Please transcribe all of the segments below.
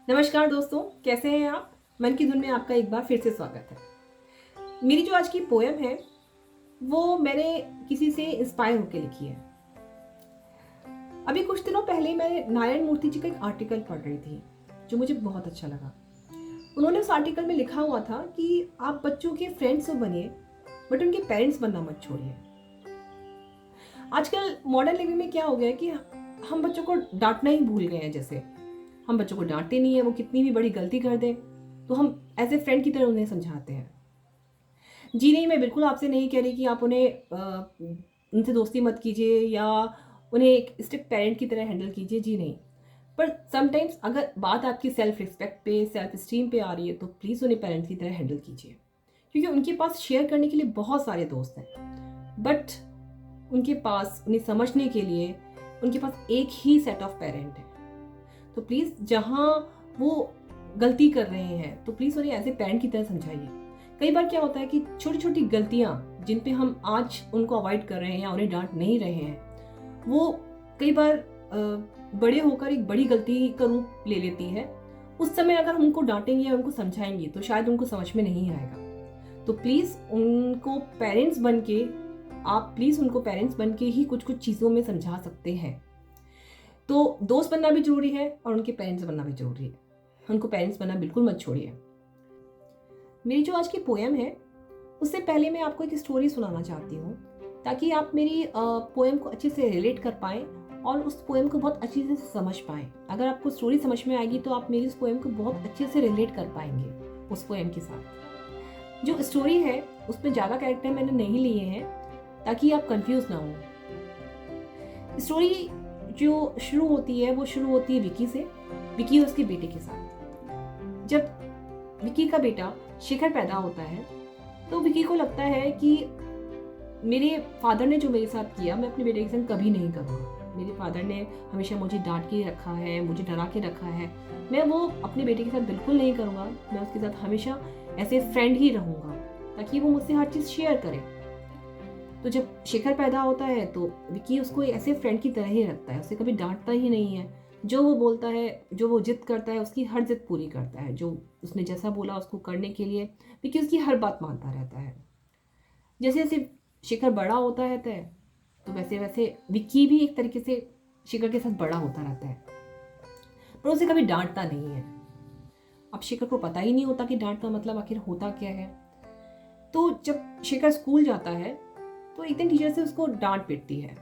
नमस्कार दोस्तों, कैसे हैं आप? मन की धुन में आपका एक बार फिर से स्वागत है। मेरी जो आज की पोयम है, वो मैंने किसी से इंस्पायर होकर लिखी है। अभी कुछ दिनों पहले मैं नारायण मूर्ति जी का एक आर्टिकल पढ़ रही थी, जो मुझे बहुत अच्छा लगा। उन्होंने उस आर्टिकल में लिखा हुआ था कि आप बच्चों के फ्रेंड्स तो बनिए, बट उनके पेरेंट्स बनना मत छोड़िए। आजकल मॉडर्न लिविंग में क्या हो गया है कि हम बच्चों को डांटना ही भूल गए हैं। जैसे हम बच्चों को डांटते नहीं है, वो कितनी भी बड़ी गलती कर दे तो हम एज ए फ्रेंड की तरह उन्हें समझाते हैं। जी नहीं, मैं बिल्कुल आपसे नहीं कह रही कि आप उन्हें उनसे दोस्ती मत कीजिए या उन्हें एक स्ट्रिक्ट पेरेंट की तरह हैंडल कीजिए। जी नहीं, पर समटाइम्स अगर बात आपकी सेल्फ रिस्पेक्ट पे, सेल्फ स्टीम पे आ रही है तो प्लीज़ उन्हें पेरेंट्स की तरह हैंडल कीजिए, क्योंकि उनके पास शेयर करने के लिए बहुत सारे दोस्त हैं। बट उनके पास उन्हें समझने के लिए उनके पास एक ही सेट ऑफ पेरेंट है। तो प्लीज़ जहाँ वो गलती कर रहे हैं तो प्लीज़ उन्हें एज ए पेरेंट की तरह समझाइए। कई बार क्या होता है कि छोटी छोटी गलतियाँ जिन पे हम आज उनको अवॉइड कर रहे हैं या उन्हें डांट नहीं रहे हैं, वो कई बार बड़े होकर एक बड़ी गलती का रूप ले लेती है। उस समय अगर हम उनको डांटेंगे या उनको समझाएंगे तो शायद उनको समझ में नहीं आएगा। तो प्लीज़ उनको पेरेंट्स बन के आप प्लीज़ उनको पेरेंट्स बन के ही कुछ कुछ चीज़ों में समझा सकते हैं। तो दोस्त बनना भी ज़रूरी है और उनके पेरेंट्स बनना भी ज़रूरी है। उनको पेरेंट्स बनना बिल्कुल मत छोड़िए। मेरी जो आज की पोएम है, उससे पहले मैं आपको एक स्टोरी सुनाना चाहती हूँ, ताकि आप मेरी पोएम को अच्छे से रिलेट कर पाएँ और उस पोएम को बहुत अच्छे से समझ पाएँ। अगर आपको स्टोरी समझ में आएगी तो आप मेरी उस पोएम को बहुत अच्छे से रिलेट कर पाएंगे उस पोएम के साथ। जो स्टोरी है उसमें ज़्यादा कैरेक्टर मैंने नहीं लिए हैं ताकि आप कंफ्यूज ना हो। स्टोरी जो शुरू होती है वो शुरू होती है विकी से, विकी और उसके बेटे के साथ। जब विकी का बेटा शिखर पैदा होता है तो विकी को लगता है कि मेरे फादर ने जो मेरे साथ किया मैं अपने बेटे के साथ कभी नहीं करूँगा। मेरे फादर ने हमेशा मुझे डांट के रखा है, मुझे डरा के रखा है, मैं वो अपने बेटे के साथ बिल्कुल नहीं करूँगा। मैं उसके साथ हमेशा ऐसे फ्रेंड ही रहूँगा ताकि वो मुझसे हर चीज़ शेयर करे। तो जब शिखर पैदा होता है तो विकी उसको ऐसे फ्रेंड की तरह ही रखता है, उसे कभी डांटता ही नहीं है। जो वो बोलता है, जो वो जिद करता है, उसकी हर जिद पूरी करता है। जो उसने जैसा बोला उसको करने के लिए विकी उसकी हर बात मानता रहता है। जैसे जैसे शिखर बड़ा होता रहता है तो वैसे वैसे विक्की भी एक तरीके से शिखर के साथ बड़ा होता रहता है, पर उसे कभी डांटता नहीं है। अब शिखर को पता ही नहीं होता कि डांट का मतलब आखिर होता क्या है। तो जब शिखर स्कूल जाता है तो एक दिन टीचर से उसको डांट पिटती है।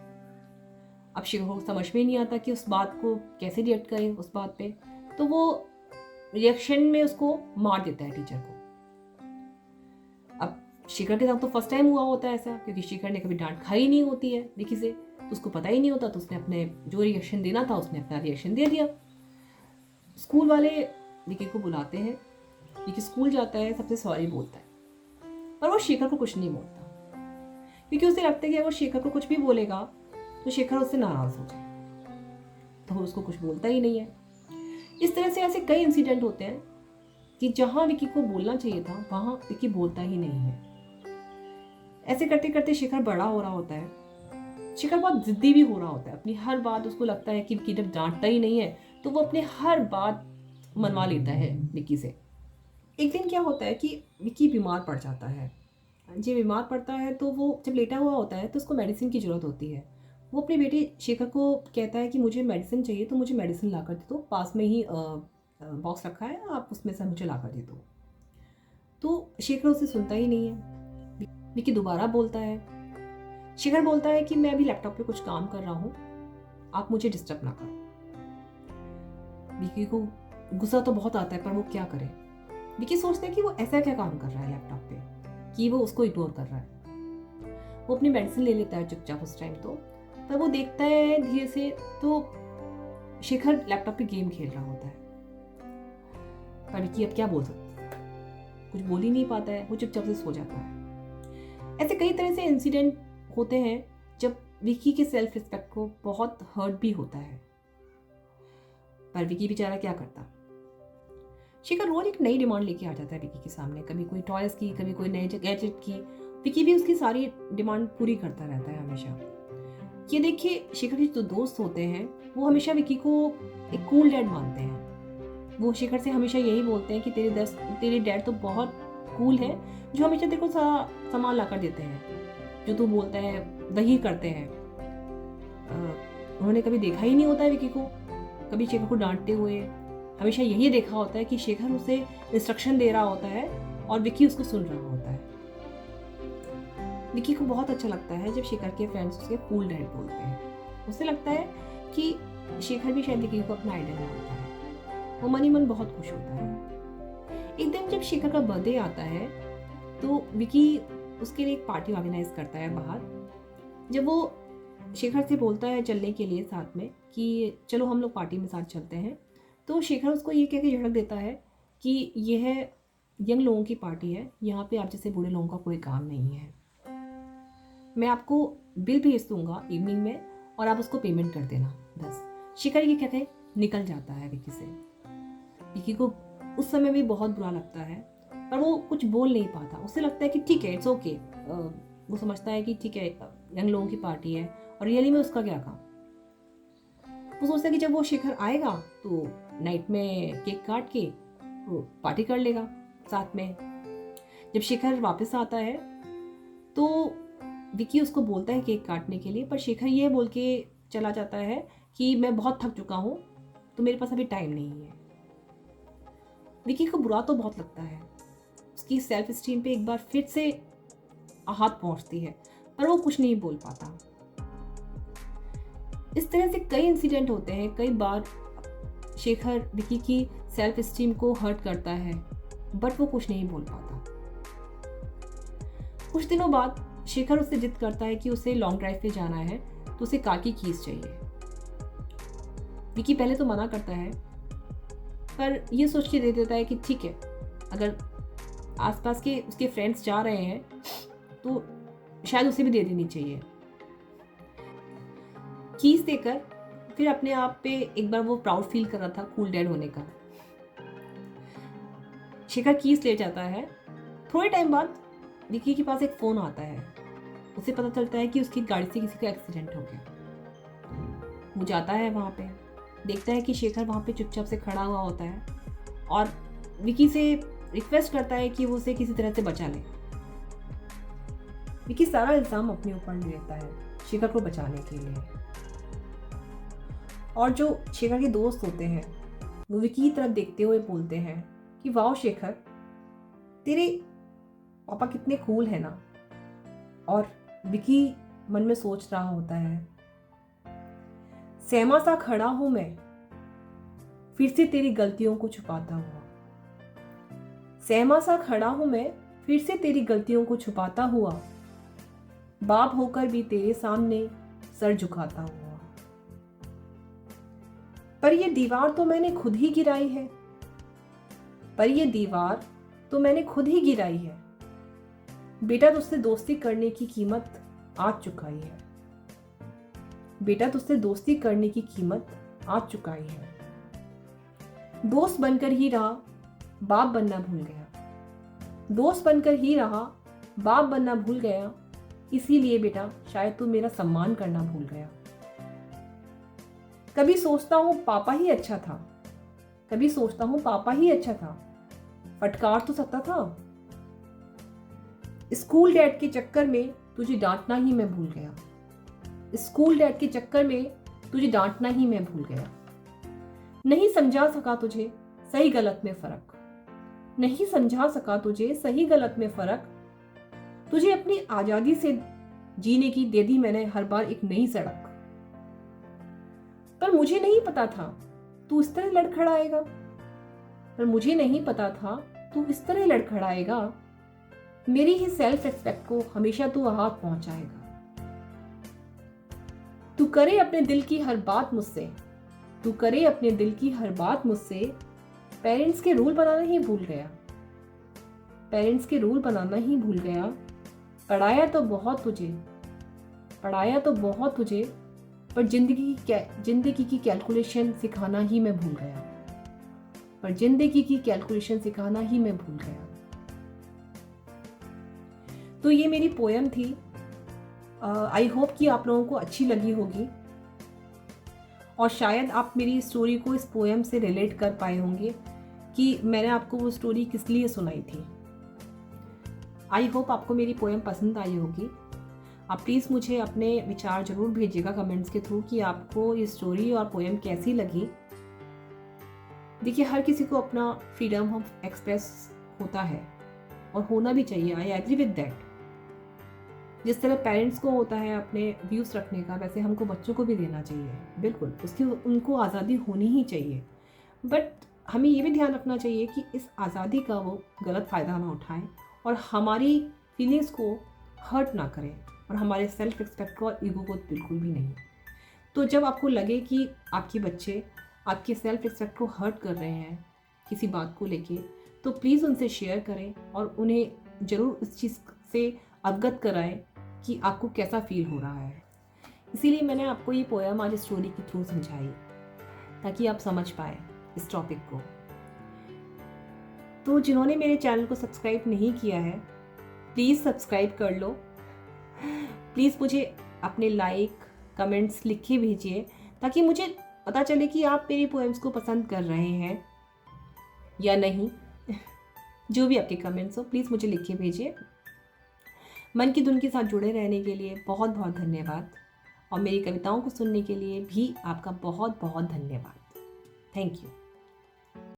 अब शिखर को समझ में नहीं आता कि उस बात को कैसे रिएक्ट करे उस बात पे, तो वो रिएक्शन में उसको मार देता है टीचर को। अब शिखर के साथ तो फर्स्ट टाइम हुआ होता है ऐसा, क्योंकि शिखर ने कभी डांट खाई नहीं होती है विकी से, तो उसको पता ही नहीं होता। तो उसने अपने जो रिएक्शन देना था उसने अपना रिएक्शन दे दिया। स्कूल वाले विकी को बुलाते हैं, विकी स्कूल जाता है, सबसे सॉरी बोलता है, पर वो शिखर को कुछ नहीं बोलता, क्योंकि उसे लगता है कि अगर शिखर को कुछ भी बोलेगा तो शिखर उससे नाराज हो जाए, तो वो उसको कुछ बोलता ही नहीं है। इस तरह से ऐसे कई इंसिडेंट होते हैं कि जहां विकी को बोलना चाहिए था वहां विकी बोलता ही नहीं है। ऐसे करते करते शिखर बड़ा हो रहा होता है। शिखर बहुत जिद्दी भी हो रहा होता है, अपनी हर बात उसको लगता है कि विकी जब डांटता ही नहीं है तो वो अपने हर बात मनवा लेता है विकी से। एक दिन क्या होता है कि विकी बीमार पड़ जाता है। जी, बीमार पड़ता है तो वो जब लेटा हुआ होता है तो उसको मेडिसिन की ज़रूरत होती है। वो अपने बेटे शेखर को कहता है कि मुझे मेडिसिन चाहिए, तो मुझे मेडिसिन ला कर दे दो, पास में ही बॉक्स रखा है, आप उसमें से मुझे ला कर दे दो। तो शेखर उसे सुनता ही नहीं है। विकी दोबारा बोलता है। शेखर बोलता है कि मैं अभी लैपटॉप पे कुछ काम कर रहा हूँ, आप मुझे डिस्टर्ब ना करो। विकी को गुस्सा तो बहुत आता है, पर वो क्या करे। विकी सोचता है कि वो ऐसा क्या काम कर रहा है लैपटॉप पे कि वो उसको इग्नोर कर रहा है। वो अपनी मेडिसिन ले लेता है चुपचाप उस टाइम तो, पर वो देखता है धीरे से तो शिखर लैपटॉप पे गेम खेल रहा होता है। पर विकी अब क्या बोल सकता है, कुछ बोल ही नहीं पाता है, वो चुपचाप से सो जाता है। ऐसे कई तरह से इंसिडेंट होते हैं जब विकी के सेल्फ रिस्पेक्ट को बहुत हर्ट भी होता है, पर विकी बेचारा क्या करता। शिखर रोज एक नई डिमांड लेके आ जाता है विकी के सामने, कभी कोई टॉयज की, कभी कोई नए गैजेट की। विकी भी उसकी सारी डिमांड पूरी करता रहता है हमेशा। ये देखिए, शिखर के जो दोस्त होते हैं वो हमेशा विकी को एक कूल डैड मानते हैं। वो शिखर से हमेशा यही बोलते हैं कि तेरे डैड तो बहुत कूल है, जो हमेशा तेरे को सारा सामान ला कर देते हैं, जो तू बोलता है वही करते हैं। उन्होंने कभी देखा ही नहीं होता है विकी को, कभी शेखर को डांटते हुए। हमेशा यही देखा होता है कि शेखर उसे इंस्ट्रक्शन दे रहा होता है और विकी उसको सुन रहा होता है। विकी को बहुत अच्छा लगता है जब शेखर के फ्रेंड्स उसके कूल डैड बोलते हैं। उसे लगता है कि शेखर भी शायद विकी को अपना आइडल मानता है। वो मन ही मन बहुत खुश होता है। एक दिन जब शेखर का बर्थडे आता है तो विकी उसके लिए एक पार्टी ऑर्गेनाइज करता है बाहर। जब वो शेखर से बोलता है चलने के लिए साथ में कि चलो हम लोग पार्टी में साथ चलते हैं, तो शेखर उसको ये कह के झड़क देता है कि यह यंग लोगों की पार्टी है, यहाँ पे आप जैसे बूढ़े लोगों का कोई काम नहीं है। मैं आपको बिल भेज दूंगा इवनिंग में और आप उसको पेमेंट कर देना बस। शेखर ये कहते निकल जाता है विकी से। विकी को उस समय भी बहुत बुरा लगता है, पर वो कुछ बोल नहीं पाता। उसे लगता है कि ठीक है, इट्स ओके। वो समझता है कि ठीक है, यंग लोगों की पार्टी है और रियली में उसका क्या काम। वो सोचता है कि जब वो शेखर आएगा तो नाइट में केक काट के वो पार्टी कर लेगा साथ में। जब शेखर वापस आता है तो विकी उसको बोलता है केक काटने के लिए, पर शेखर ये बोल के चला जाता है कि मैं बहुत थक चुका हूँ तो मेरे पास अभी टाइम नहीं है। विकी को बुरा तो बहुत लगता है, उसकी सेल्फ स्टीम पे एक बार फिर से आहत पहुंचती है, पर वो कुछ नहीं बोल पाता। इस तरह से कई इंसिडेंट होते हैं। कई बार शेखर विकी की सेल्फ स्टीम को हर्ट करता है, बट वो कुछ नहीं बोल पाता। कुछ दिनों बाद शेखर उससे जिद करता है कि उसे लॉन्ग ड्राइव पे जाना है, तो उसे कार की कीज चाहिए। विकी पहले तो मना करता है, पर ये सोच के दे देता है कि ठीक है, अगर आसपास के उसके फ्रेंड्स जा रहे हैं तो शायद उसे भी दे देनी चाहिए। कीज देकर फिर अपने आप पे एक बार वो प्राउड फील कर रहा था कूल डैड होने का। शेखर कीज ले जाता है। थोड़े टाइम बाद विकी के पास एक फोन आता है। उसे पता चलता है कि उसकी गाड़ी से किसी का एक्सीडेंट हो गया। वो जाता है वहाँ पे, देखता है कि शेखर वहाँ पे चुपचाप से खड़ा हुआ होता है और विकी से रिक्वेस्ट करता है कि वो उसे किसी तरह से बचा ले। विकी सारा इल्जाम अपने ऊपर ले लेता है शेखर को बचाने के लिए। और जो शेखर के दोस्त होते हैं वो विकी की तरफ देखते हुए बोलते हैं कि वाह शेखर, तेरे पापा कितने कूल है ना। और विकी मन में सोच रहा होता है, सहमा सा खड़ा हूं मैं फिर से तेरी गलतियों को छुपाता हुआ। सहमा सा खड़ा हूं मैं फिर से तेरी गलतियों को छुपाता हुआ, बाप होकर भी तेरे सामने सर झुकाता हुआ। पर ये दीवार तो मैंने खुद ही गिराई है, पर ये दीवार तो मैंने खुद ही गिराई है। बेटा तुझसे दोस्ती करने की कीमत आज चुकाई है। बेटा तुझसे दोस्ती करने की कीमत आज चुकाई है। दोस्त बनकर ही रहा, बाप बनना भूल गया। दोस्त बनकर ही रहा, बाप बनना भूल गया। इसीलिए बेटा शायद तू मेरा सम्मान करना भूल गया। कभी सोचता हूँ पापा ही अच्छा था, कभी सोचता हूँ पापा ही अच्छा था, फटकार तो सकता था। स्कूल डैड के चक्कर में तुझे डांटना ही मैं भूल गया। स्कूल डैड के चक्कर में तुझे डांटना ही मैं भूल गया। नहीं समझा सका तुझे सही गलत में फर्क। नहीं समझा सका तुझे सही गलत में फर्क। तुझे अपनी आजादी से जीने की दे दी मैंने हर बार एक नई सड़क। पर मुझे नहीं पता था तू इस तरह लड़खड़ाएगा। पर मुझे नहीं पता था तू इस तरह लड़खड़ाएगा। मेरी ही सेल्फ रिस्पेक्ट को हमेशा तू आहत पहुंचाएगा। तू करे अपने दिल की हर बात मुझसे, तू करे अपने दिल की हर बात मुझसे। पेरेंट्स के रूल बनाना ही भूल गया। पेरेंट्स के रूल बनाना ही भूल गया। पढ़ाया तो बहुत तुझे, पढ़ाया तो बहुत तुझे, पर जिंदगी की कैलकुलेशन सिखाना ही मैं भूल गया। पर जिंदगी की कैलकुलेशन सिखाना ही मैं भूल गया। तो ये मेरी पोयम थी। आई होप कि आप लोगों को अच्छी लगी होगी और शायद आप मेरी स्टोरी को इस पोयम से रिलेट कर पाए होंगे कि मैंने आपको वो स्टोरी किस लिए सुनाई थी। आई होप आपको मेरी पोएम पसंद आई होगी। आप प्लीज़ मुझे अपने विचार ज़रूर भेजिएगा कमेंट्स के थ्रू कि आपको ये स्टोरी और पोएम कैसी लगी। देखिए, हर किसी को अपना फ्रीडम ऑफ एक्सप्रेस होता है और होना भी चाहिए। I agree with that. जिस तरह पेरेंट्स को होता है अपने व्यूज़ रखने का, वैसे हमको बच्चों को भी देना चाहिए। बिल्कुल, उसकी उनको आज़ादी होनी ही चाहिए। बट हमें ये भी ध्यान रखना चाहिए कि इस आज़ादी का वो गलत फ़ायदा ना उठाएं और हमारी फीलिंग्स को हर्ट ना करें, और हमारे सेल्फ रिस्पेक्ट को और ईगो को बिल्कुल भी नहीं। तो जब आपको लगे कि आपके बच्चे आपके सेल्फ रिस्पेक्ट को हर्ट कर रहे हैं किसी बात को लेके, तो प्लीज़ उनसे शेयर करें और उन्हें ज़रूर उस चीज़ से अवगत कराएं कि आपको कैसा फील हो रहा है। इसीलिए मैंने आपको ये पोएम आज स्टोरी के थ्रू समझाई, ताकि आप समझ पाए इस टॉपिक को। तो जिन्होंने मेरे चैनल को सब्सक्राइब नहीं किया है, प्लीज़ सब्सक्राइब कर लो। प्लीज़ मुझे अपने लाइक कमेंट्स लिख के भेजिए, ताकि मुझे पता चले कि आप मेरी पोएम्स को पसंद कर रहे हैं या नहीं। जो भी आपके कमेंट्स हो, प्लीज़ मुझे लिख के भेजिए। मन की धुन के साथ जुड़े रहने के लिए बहुत बहुत धन्यवाद, और मेरी कविताओं को सुनने के लिए भी आपका बहुत बहुत धन्यवाद। Thank you.